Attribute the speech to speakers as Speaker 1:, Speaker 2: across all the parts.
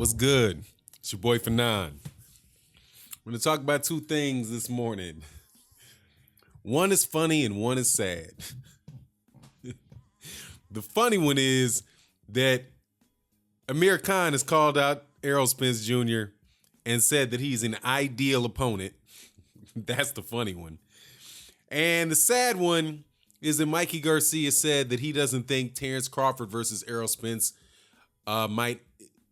Speaker 1: What's good? It's your boy Fanon. We're going to talk about two things this morning. One is funny and one is sad. The funny one is that Amir Khan has called out Errol Spence Jr. and said that he's an ideal opponent. That's the funny one. And the sad one is that Mikey Garcia said that he doesn't think Terrence Crawford versus Errol Spence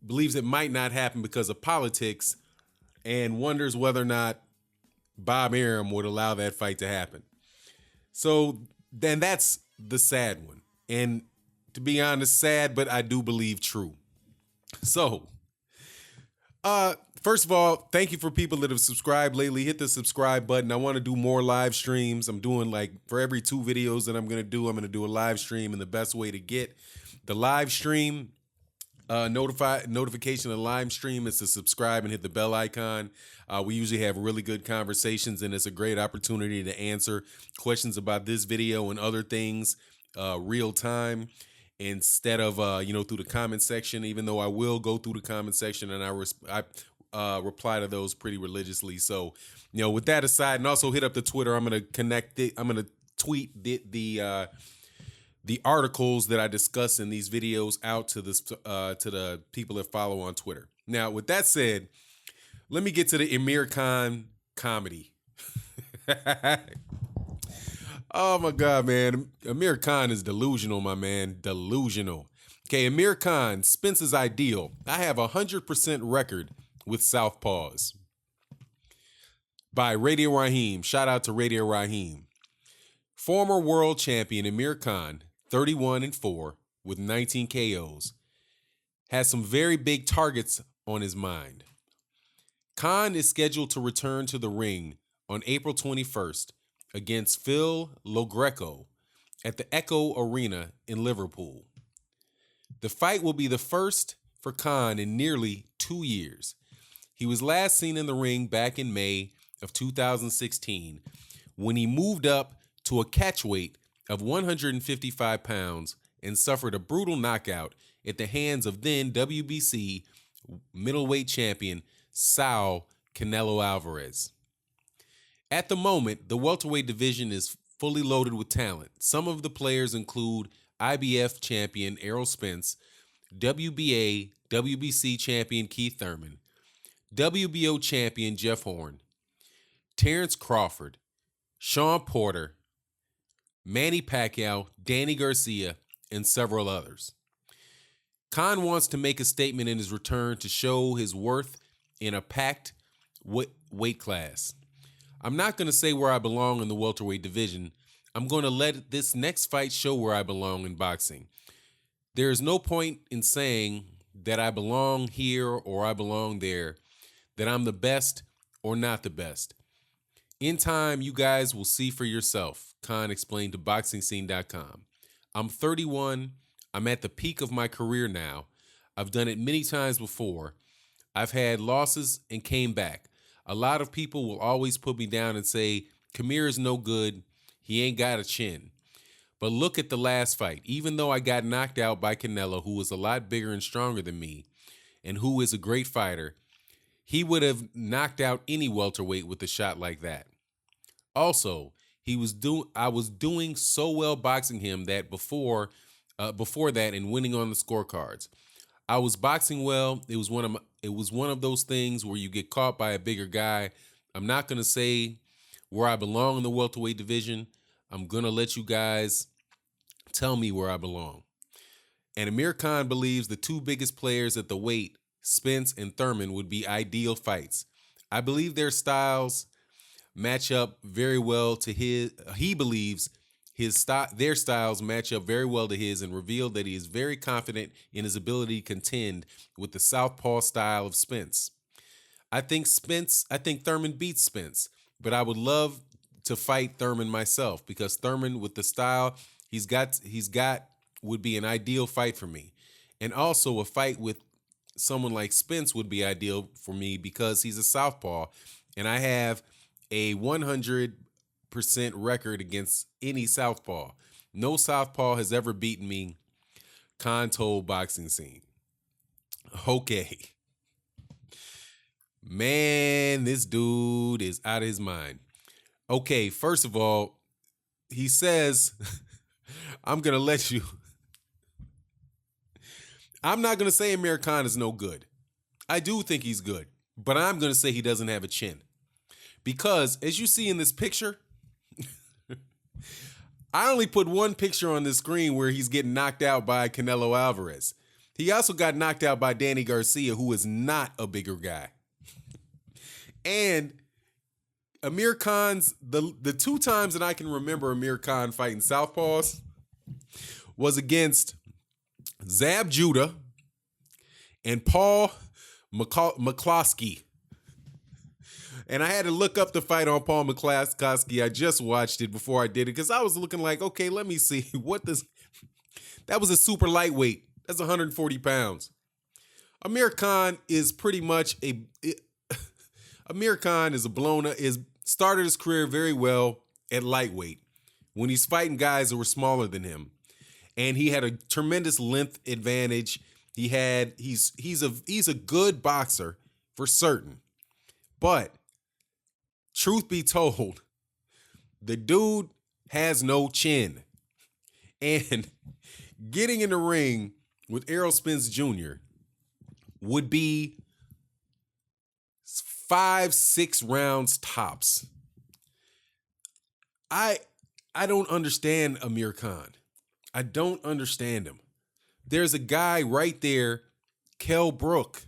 Speaker 1: believes it might not happen because of politics, and wonders whether or not Bob Arum would allow that fight to happen. So then that's the sad one. And to be honest, sad, but I do believe true. So, first of all, thank you for people that have subscribed lately. Hit the subscribe button. I want to do more live streams. I'm doing for every 2 videos that I'm going to do a live stream. And the best way to get the live stream notification of the live stream is to subscribe and hit the bell icon. We usually have really good conversations, and it's a great opportunity to answer questions about this video and other things real time instead of through the comment section. Even though I will go through the comment section and I reply to those pretty religiously. So with that aside, and also hit up the Twitter. I'm gonna tweet the articles that I discuss in these videos out to the people that follow on Twitter. Now, with that said, let me get to the Amir Khan comedy. Oh my God, man. Amir Khan is delusional, my man. Delusional. Okay, Amir Khan, Spence's ideal. I have 100% record with Southpaws. By Radio Raheem. Shout out to Radio Raheem. Former world champion Amir Khan, 31-4 with 19 KOs, has some very big targets on his mind. Khan is scheduled to return to the ring on April 21st against Phil Logreco at the Echo Arena in Liverpool. The fight will be the first for Khan in nearly 2 years. He was last seen in the ring back in May of 2016 when he moved up to a catchweight of 155 pounds and suffered a brutal knockout at the hands of then WBC middleweight champion Saul Canelo Alvarez. At the moment, the welterweight division is fully loaded with talent. Some of the players include IBF champion Errol Spence, WBA, WBC champion Keith Thurman, WBO champion Jeff Horn, Terrence Crawford, Sean Porter, Manny Pacquiao, Danny Garcia, and several others. Khan wants to make a statement in his return to show his worth in a packed weight class. I'm not going to say where I belong in the welterweight division. I'm going to let this next fight show where I belong in boxing. There is no point in saying that I belong here or I belong there, that I'm the best or not the best. In time, you guys will see for yourself, Khan explained to BoxingScene.com. I'm 31. I'm at the peak of my career now. I've done it many times before. I've had losses and came back. A lot of people will always put me down and say, Kamir is no good. He ain't got a chin. But look at the last fight. Even though I got knocked out by Canelo, who was a lot bigger and stronger than me, and who is a great fighter, he would have knocked out any welterweight with a shot like that. Also, I was doing so well boxing him that before that and winning on the scorecards. I was boxing well. It was one of those things where you get caught by a bigger guy. I'm not going to say where I belong in the welterweight division. I'm going to let you guys tell me where I belong. And Amir Khan believes the 2 biggest players at the weight, Spence and Thurman, would be ideal fights. I believe their styles match up very well to his. He believes their styles match up very well to his, and revealed that he is very confident in his ability to contend with the southpaw style of Spence. I think Thurman beats Spence, but I would love to fight Thurman myself because Thurman, with the style he's got would be an ideal fight for me. And also a fight with someone like Spence would be ideal for me because he's a southpaw and I have a 100% record against any southpaw. No southpaw has ever beaten me, Khan told Boxing Scene. Okay. Man, this dude is out of his mind. Okay, first of all, he says, I'm going to let you. I'm not going to say Amir Khan is no good. I do think he's good, but I'm going to say he doesn't have a chin. Because as you see in this picture, I only put one picture on the screen where he's getting knocked out by Canelo Alvarez. He also got knocked out by Danny Garcia, who is not a bigger guy. And Amir Khan's, the two times that I can remember Amir Khan fighting southpaws was against Zab Judah and Paul McCloskey. And I had to look up the fight on Paul McCloskey. I just watched it before I did it because I was looking like, okay, let me see what this. That was a super lightweight. That's 140 pounds. Amir Khan is pretty much Amir Khan is started his career very well at lightweight when he's fighting guys that were smaller than him. And he had a tremendous length advantage. He's a good boxer for certain. But truth be told, the dude has no chin. And getting in the ring with Errol Spence Jr. would be 5-6 rounds tops. I don't understand Amir Khan. I don't understand him. There's a guy right there, Kell Brook.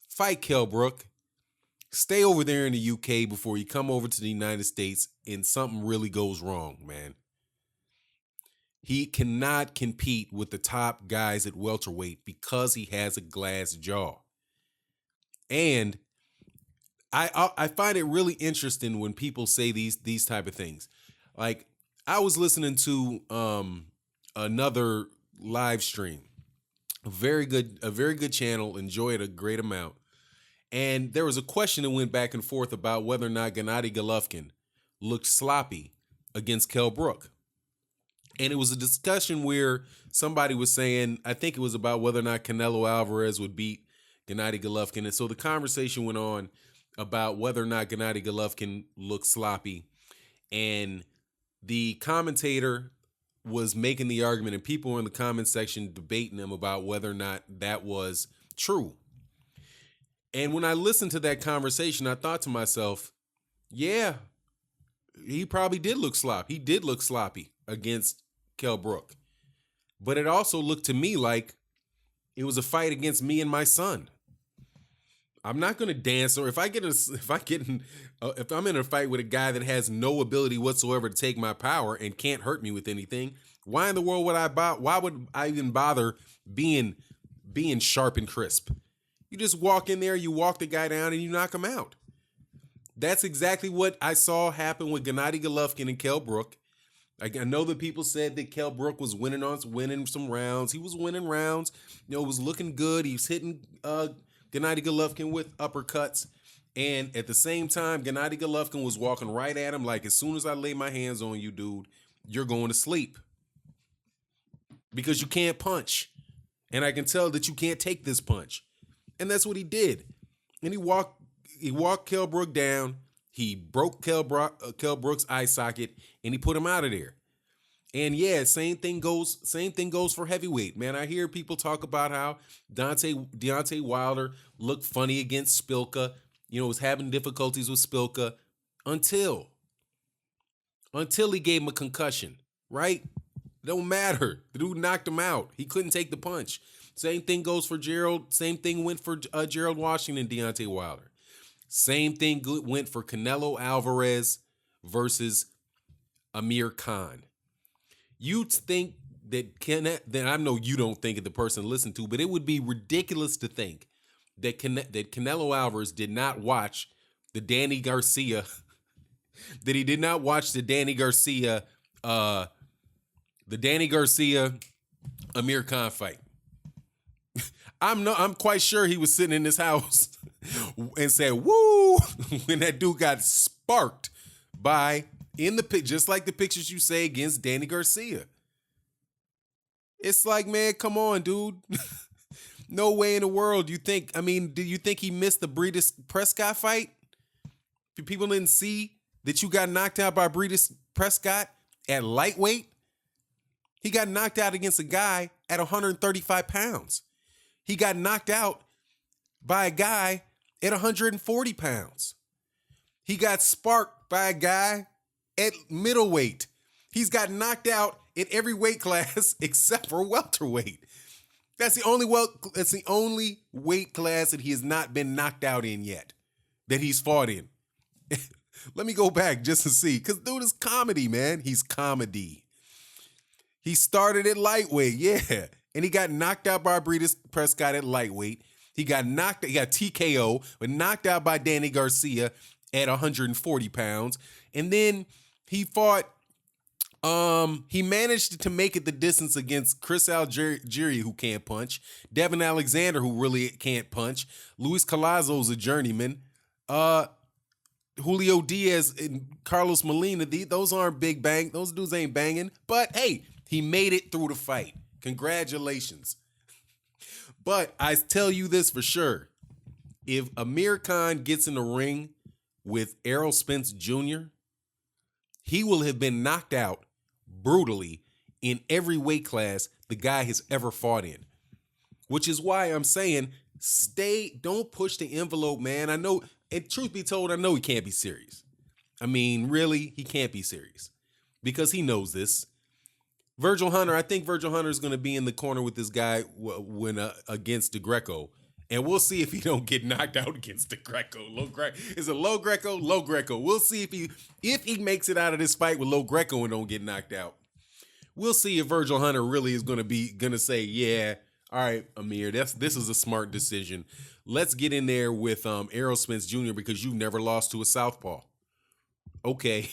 Speaker 1: Fight Kell Brook. Stay over there in the UK before you come over to the United States and something really goes wrong, man. He cannot compete with the top guys at welterweight because he has a glass jaw. And I find it really interesting when people say these type of things. Like, I was listening to another live stream, a very good channel, enjoy it a great amount. And there was a question that went back and forth about whether or not Gennady Golovkin looked sloppy against Kell Brook. And it was a discussion where somebody was saying, I think it was about whether or not Canelo Alvarez would beat Gennady Golovkin. And so the conversation went on about whether or not Gennady Golovkin looked sloppy. And the commentator was making the argument, and people were in the comment section debating him about whether or not that was true. And when I listened to that conversation, I thought to myself, yeah, he probably did look sloppy. He did look sloppy against Kell Brook. But it also looked to me like it was a fight against me and my son. I'm not going to dance, or if I'm in a fight with a guy that has no ability whatsoever to take my power and can't hurt me with anything, why in the world would why would I even bother being sharp and crisp? You just walk in there, you walk the guy down, and you knock him out. That's exactly what I saw happen with Gennady Golovkin and Kell Brook. I know that people said that Kell Brook was winning some rounds. He was winning rounds. It was looking good. He was hitting Gennady Golovkin with uppercuts. And at the same time, Gennady Golovkin was walking right at him like, as soon as I lay my hands on you, dude, you're going to sleep. Because you can't punch. And I can tell that you can't take this punch. And that's what he did. And he walked Kell Brook down. He broke Kell Brook's eye socket, and he put him out of there. And yeah, same thing goes for heavyweight, man. I hear people talk about how Deontay Wilder looked funny against Spilka, was having difficulties with Spilka until he gave him a concussion, right? It don't matter. The dude knocked him out. He couldn't take the punch. Same thing goes for Gerald. Same thing went for Gerald Washington, Deontay Wilder. Same thing went for Canelo Alvarez versus Amir Khan. You'd think that I know you don't think of the person to listen to, but it would be ridiculous to think that Canelo Alvarez did not watch the Danny Garcia, that he did not watch the Danny Garcia Amir Khan fight. I'm quite sure he was sitting in his house and said, woo, when that dude got sparked just like the pictures you say against Danny Garcia. It's like, man, come on, dude. No way in the world. You think? I mean, do you think he missed the Breedis Prescott fight? People didn't see that you got knocked out by Breedis Prescott at lightweight. He got knocked out against a guy at 135 pounds. He got knocked out by a guy at 140 pounds. He got sparked by a guy at middleweight. He's got knocked out in every weight class except for welterweight. That's the only weight class that he has not been knocked out in yet, that he's fought in. Let me go back just to see, because dude is comedy, man. He's comedy. He started at lightweight, yeah, and he got knocked out by Breedis Prescott at lightweight. He got TKO, but knocked out by Danny Garcia at 140 pounds, and then he fought. He managed to make it the distance against Chris Algieri, who can't punch, Devin Alexander, who really can't punch, Luis Colazo's a journeyman, Julio Diaz and Carlos Molina. Those aren't big bang. Those dudes ain't banging. But hey, he made it through the fight. Congratulations. But I tell you this for sure: if Amir Khan gets in the ring with Errol Spence Jr., he will have been knocked out brutally in every weight class the guy has ever fought in. Which is why I'm saying, don't push the envelope, man. I know, and truth be told, I know he can't be serious. I mean, really, he can't be serious because he knows this. I think Virgil Hunter is going to be in the corner with this guy when against DeGreco. And we'll see if he don't get knocked out against DeGreco. Is it Low Greco? Low Greco. We'll see if he makes it out of this fight with Low Greco and don't get knocked out. We'll see if Virgil Hunter really is going to say, yeah, all right, Amir, this is a smart decision. Let's get in there with Errol Spence Jr. because you've never lost to a southpaw. Okay,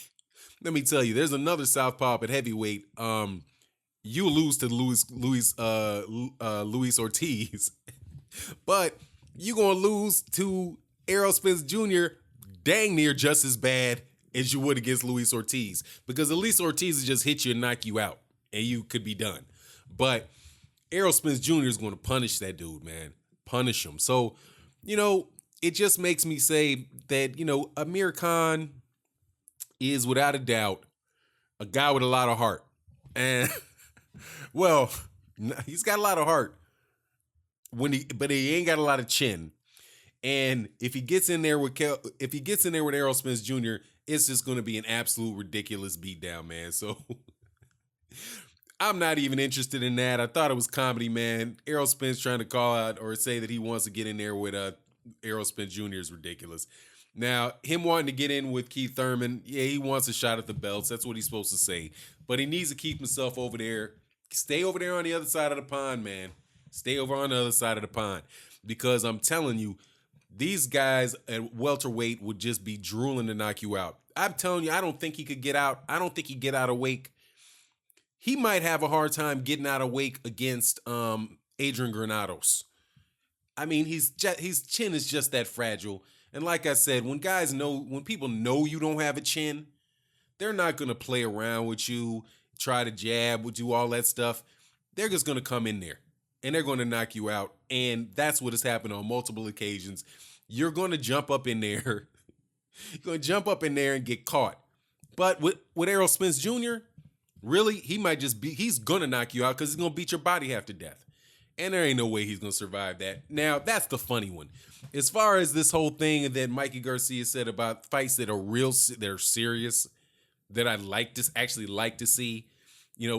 Speaker 1: let me tell you, there's another southpaw at heavyweight. You lose to Luis Ortiz. But you're going to lose to Errol Spence Jr. dang near just as bad as you would against Luis Ortiz. Because Luis Ortiz will just hit you and knock you out, and you could be done. But Errol Spence Jr. is going to punish that dude, man. Punish him. So, it just makes me say that, Amir Khan is without a doubt a guy with a lot of heart. And, well, he's got a lot of heart. But he ain't got a lot of chin, and if he gets in there with Errol Spence Jr., it's just going to be an absolute ridiculous beatdown, man. So I'm not even interested in that. I thought it was comedy, man. Errol Spence trying to call out or say that he wants to get in there with Errol Spence Jr. is ridiculous. Now, him wanting to get in with Keith Thurman, yeah, he wants a shot at the belts. That's what he's supposed to say. But he needs to keep himself over there. Stay over there on the other side of the pond, man. Stay over on the other side of the pond, because I'm telling you, these guys at welterweight would just be drooling to knock you out. I'm telling you, I don't think he could get out. I don't think he'd get out of wake. He might have a hard time getting out of wake against Adrian Granados. I mean, his chin is just that fragile. And like I said, when people know you don't have a chin, they're not going to play around with you, try to jab, do all that stuff. They're just going to come in there. And they're going to knock you out. And that's what has happened on multiple occasions. You're going to jump up in there. You're going to jump up in there and get caught. But with Errol Spence Jr., really, he's going to knock you out because he's going to beat your body half to death. And there ain't no way he's going to survive that. Now, that's the funny one. As far as this whole thing that Mikey Garcia said about fights that are serious, that I'd actually like to see,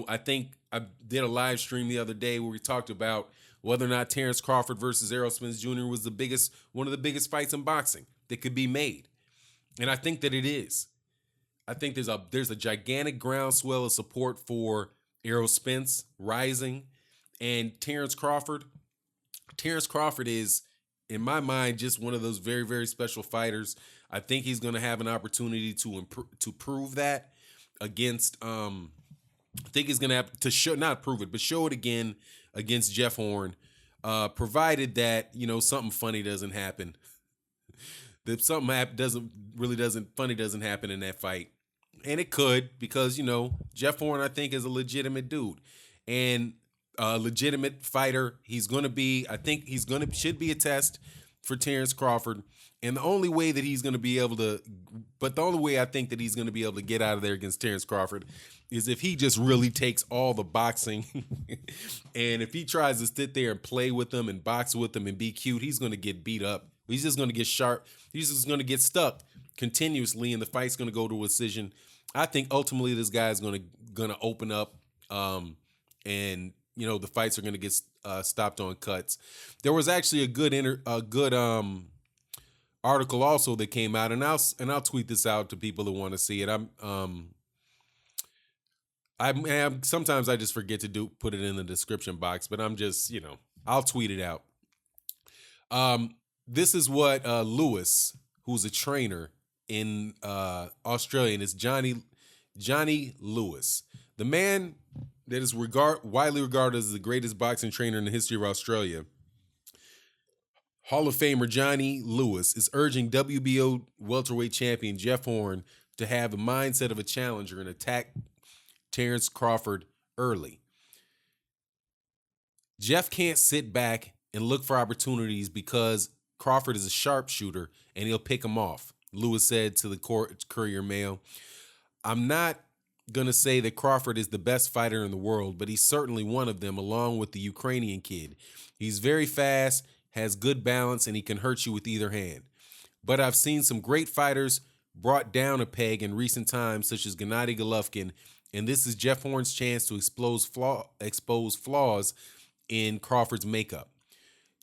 Speaker 1: I think I did a live stream the other day where we talked about whether or not Terrence Crawford versus Errol Spence Jr. was one of the biggest fights in boxing that could be made. And I think that it is. I think there's a gigantic groundswell of support for Errol Spence rising, and Terrence Crawford. Terrence Crawford is, in my mind, just one of those very, very special fighters. I think he's going to have an opportunity to prove that against. I think he's going to have to show it again against Jeff Horn, provided that, something funny doesn't happen. That funny doesn't happen in that fight. And it could, because, Jeff Horn, I think, is a legitimate dude. And a legitimate fighter. He's going to be, I think he's going to, should be a test for Terrence Crawford. And the only way that he's going to be able to, but the only way I think that he's going to be able to get out of there against Terrence Crawford is if he just really takes all the boxing. And if he tries to sit there and play with them and box with them and be cute, he's going to get beat up. He's just going to get sharp. He's just going to get stuck continuously, and the fight's going to go to a decision. I think ultimately this guy's going to open up, and the fights are going to get stopped on cuts. There was actually a good article also that came out, and I'll tweet this out to people that want to see it. I'm sometimes I just forget to put it in the description box, but I'm just I'll tweet it out. This is what Lewis, who's a trainer in Australia, and it's Johnny Lewis, the man that is widely regarded as the greatest boxing trainer in the history of Australia. Hall of Famer Johnny Lewis is urging WBO welterweight champion Jeff Horn to have a mindset of a challenger and attack Terrence Crawford early. Jeff can't sit back and look for opportunities because Crawford is a sharpshooter and he'll pick him off, Lewis said to the Courier Mail. I'm not going to say that Crawford is the best fighter in the world, but he's certainly one of them, along with the Ukrainian kid. He's very fast, has good balance, and he can hurt you with either hand. But I've seen some great fighters brought down a peg in recent times, such as Gennady Golovkin, and this is Jeff Horn's chance to expose flaws in Crawford's makeup.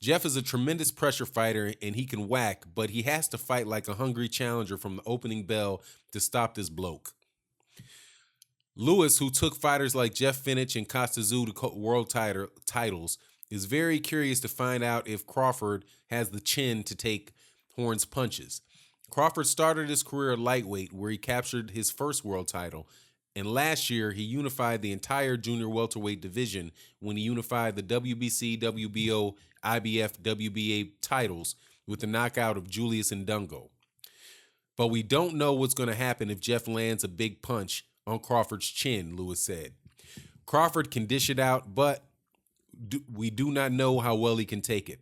Speaker 1: Jeff is a tremendous pressure fighter, and he can whack, but he has to fight like a hungry challenger from the opening bell to stop this bloke. Lewis, who took fighters like Jeff Finich and Costa Tszyu to world titles, is very curious to find out if Crawford has the chin to take Horn's punches. Crawford started his career at lightweight, where he captured his first world title, and last year he unified the entire junior welterweight division when he unified the WBC, WBO, IBF, WBA titles with the knockout of Julius Ndungo. But we don't know what's going to happen if Jeff lands a big punch on Crawford's chin, Lewis said. Crawford can dish it out, but we do not know how well he can take it.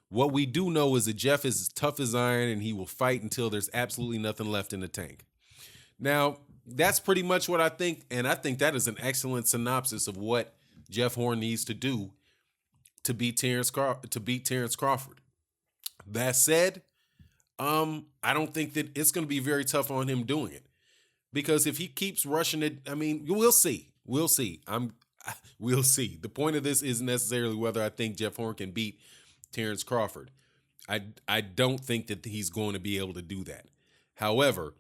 Speaker 1: What we do know is that Jeff is tough as iron, and he will fight until there's absolutely nothing left in the tank. Now, that's pretty much what I think, and I think that is an excellent synopsis of what Jeff Horn needs to do to beat Terrence Crawford. That said, I don't think that it's going to be very tough on him doing it, because if he keeps rushing it, I mean, we'll see. We'll see. We'll see. The point of this isn't necessarily whether I think Jeff Horn can beat Terrence Crawford. I don't think that he's going to be able to do that. However,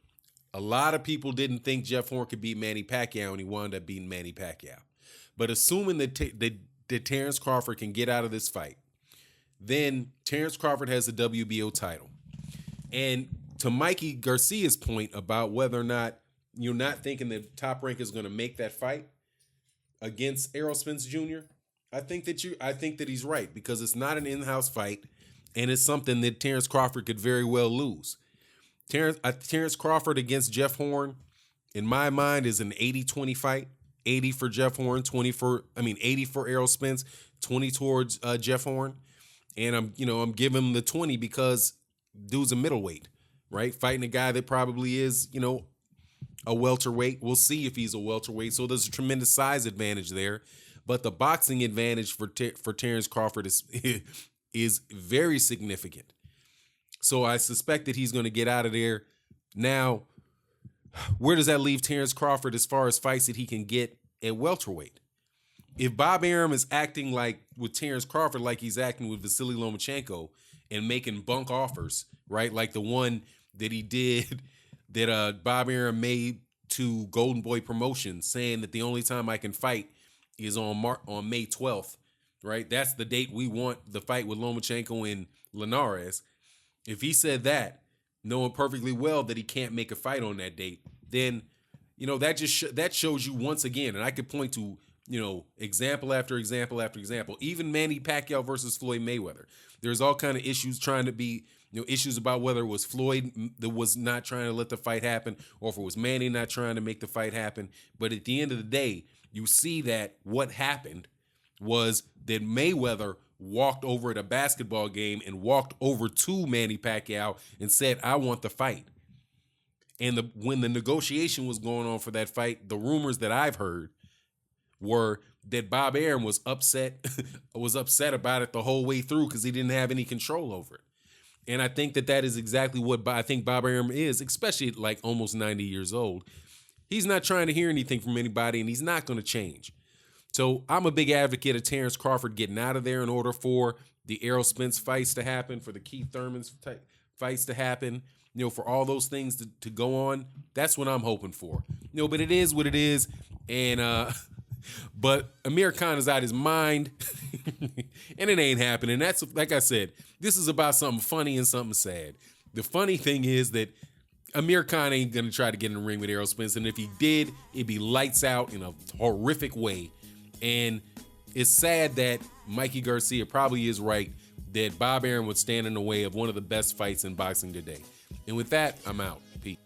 Speaker 1: a lot of people didn't think Jeff Horn could beat Manny Pacquiao, and he wound up beating Manny Pacquiao. But assuming that Terrence Crawford can get out of this fight, then Terrence Crawford has the WBO title. And to Mikey Garcia's point about whether or not you're not thinking that Top Rank is going to make that fight against Errol Spence Jr., I think that he's right, because it's not an in-house fight, and it's something that Terrence Crawford could very well lose. Terrence Crawford against Jeff Horn, in my mind, is an 80-20 fight. 80 for Jeff Horn, 80 for Errol Spence, 20 towards Jeff Horn. And I'm giving him the 20 because dude's a middleweight, right? Fighting a guy that probably is, a welterweight. We'll see if he's a welterweight. So there's a tremendous size advantage there. But the boxing advantage for Terrence Crawford is very significant. So I suspect that he's going to get out of there. Now, where does that leave Terrence Crawford as far as fights that he can get at welterweight? If Bob Arum is acting like with Terrence Crawford like he's acting with Vasily Lomachenko and making bunk offers, right? Like the one that he did that Bob Arum made to Golden Boy Promotions, saying that the only time I can fight is on May 12th, right? That's the date we want the fight with Lomachenko and Linares. If he said that, knowing perfectly well that he can't make a fight on that date, then, that shows you once again, and I could point to, example after example after example, even Manny Pacquiao versus Floyd Mayweather. There's all kind of issues trying to be, issues about whether it was Floyd that was not trying to let the fight happen or if it was Manny not trying to make the fight happen. But at the end of the day, you see that what happened was that Mayweather walked over at a basketball game and walked over to Manny Pacquiao and said, "I want the fight." And when the negotiation was going on for that fight, the rumors that I've heard were that Bob Arum was upset about it the whole way through because he didn't have any control over it. And I think that is exactly what I think Bob Arum is, especially at like almost 90 years old. He's not trying to hear anything from anybody, and he's not going to change. So I'm a big advocate of Terrence Crawford getting out of there in order for the Errol Spence fights to happen, for the Keith Thurman's fights to happen, for all those things to go on. That's what I'm hoping for. But it is what it is. And but Amir Khan is out his mind, and it ain't happening. That's, like I said, this is about something funny and something sad. The funny thing is that Amir Khan ain't going to try to get in the ring with Errol Spence, and if he did, it'd be lights out in a horrific way. And it's sad that Mikey Garcia probably is right, that Bob Arum would stand in the way of one of the best fights in boxing today. And with that, I'm out. Peace.